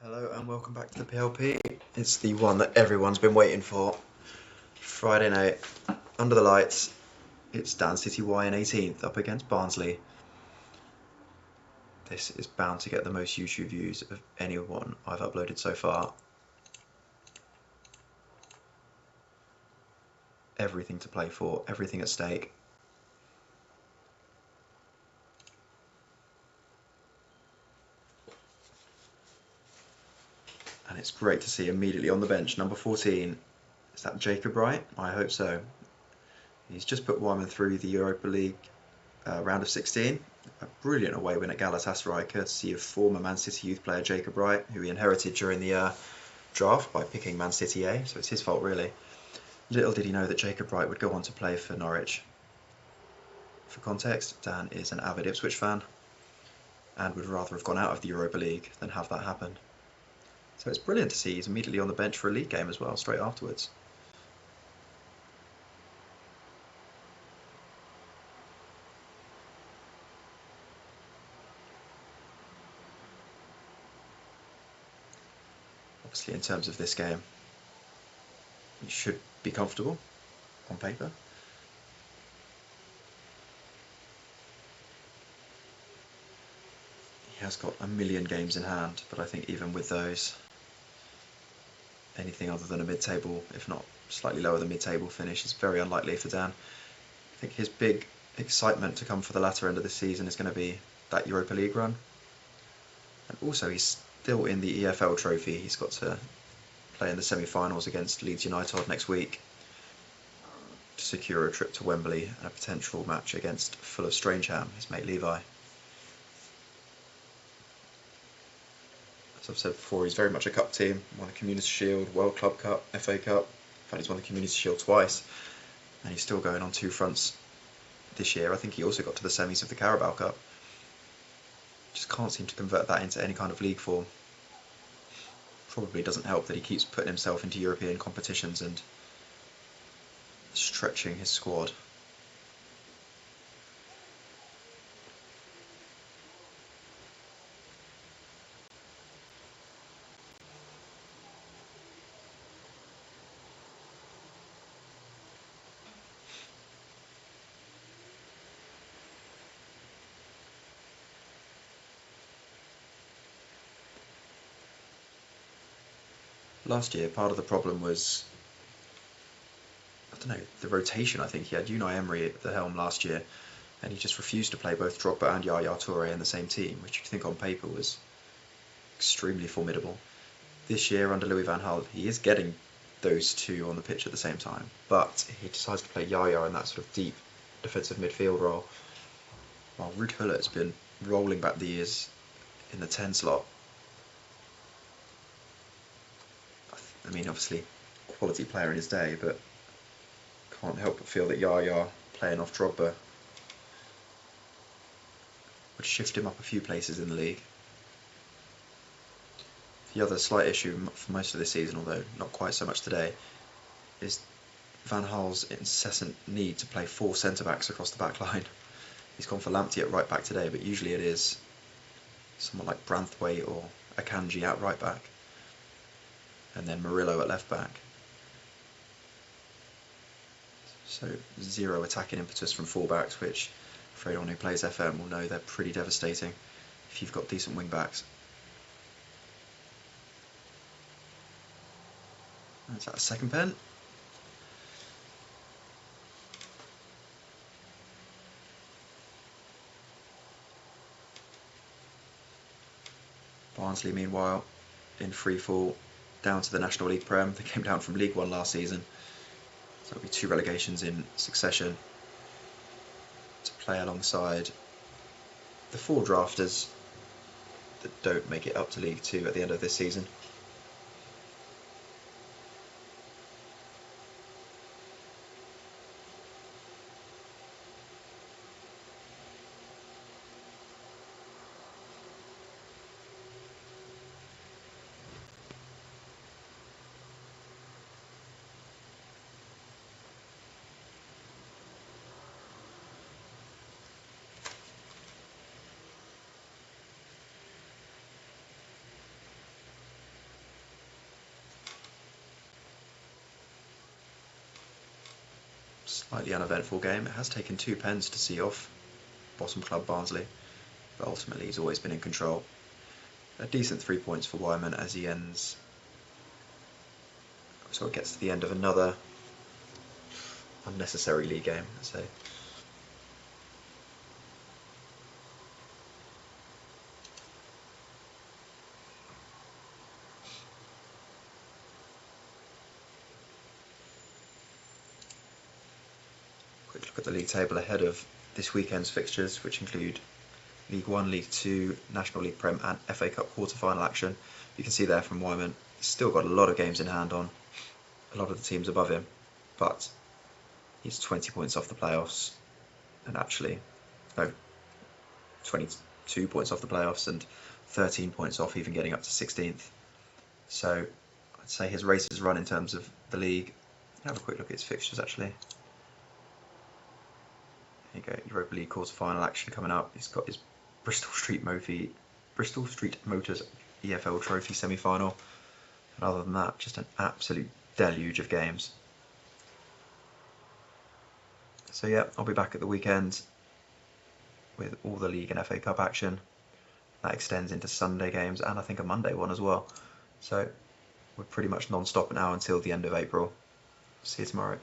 Hello and welcome back to the PLP. It's the one that everyone's been waiting for. Friday night, under the lights, it's Dan City Y in 18th up against Barnsley. This is bound to get the most YouTube views of anyone I've uploaded so far. Everything to play for, everything at stake. And it's great to see immediately on the bench, number 14. Is that Jacob Wright? I hope so. He's just put Wyman through the Europa League round of 16. A brilliant away win at Galatasaray, courtesy of former Man City youth player Jacob Wright, who he inherited during the draft by picking Man City A, so it's his fault really. Little did he know that Jacob Wright would go on to play for Norwich. For context, Dan is an avid Ipswich fan and would rather have gone out of the Europa League than have that happen. So it's brilliant to see he's immediately on the bench for a league game as well, straight afterwards. Obviously, in terms of this game, he should be comfortable on paper. He has got a million games in hand, but I think even with those, anything other than a mid-table, if not slightly lower than mid-table finish, is very unlikely for Dan. I think his big excitement to come for the latter end of the season is going to be that Europa League run. And also, he's still in the EFL trophy. He's got to play in the semi-finals against Leeds United next week to secure a trip to Wembley and a potential match against Full of Strangeham, his mate Levi. As I've said before, he's very much a cup team. Won the Community Shield, World Club Cup, FA Cup. In fact, he's won the Community Shield twice, and he's still going on two fronts this year. I think he also got to the semis of the Carabao Cup. Just can't seem to convert that into any kind of league form. Probably doesn't help that he keeps putting himself into European competitions and stretching his squad. Last year, part of the problem was, I don't know, the rotation. I think he had Unai Emery at the helm last year, and he just refused to play both Drogba and Yaya Toure in the same team, which you think on paper was extremely formidable. This year, under Louis van Gaal, he is getting those two on the pitch at the same time, but he decides to play Yaya in that sort of deep defensive midfield role, while Ruud Gullit has been rolling back the years in the 10 slot. I mean, obviously, quality player in his day, but can't help but feel that Yaya playing off Drogba would shift him up a few places in the league. The other slight issue for most of this season, although not quite so much today, is Van Gaal's incessant need to play four centre-backs across the back line. He's gone for Lamptey at right back today, but usually it is someone like Branthwaite or Akanji at right back, and then Murillo at left back. So zero attacking impetus from fullbacks, which for anyone who plays FM will know they're pretty devastating if you've got decent wing backs. Is that a second pen? Barnsley, meanwhile, in free fall, down to the National League Prem. They came down from League One last season, so it'll be two relegations in succession to play alongside the four drafters that don't make it up to League Two at the end of this season. Slightly uneventful game. It has taken 2 pens to see off bottom club Barnsley, but ultimately he's always been in control. A decent 3 points for Wyman as he ends, so it gets to the end of another unnecessary league game, let's say. Quick look at the league table ahead of this weekend's fixtures, which include League 1, League 2, National League Prem and FA Cup quarter-final action. You can see there from Wyman, he's still got a lot of games in hand on a lot of the teams above him, but he's 20 points off the playoffs, and actually, no, 22 points off the playoffs and 13 points off even getting up to 16th. So I'd say his race is run in terms of the league. Have a quick look at his fixtures actually. There you go, Europa League quarter-final action coming up. He's got his Bristol Street Motors EFL Trophy semi-final. And other than that, just an absolute deluge of games. So yeah, I'll be back at the weekend with all the league and FA Cup action. That extends into Sunday games and I think a Monday one as well. So we're pretty much non-stop now until the end of April. See you tomorrow.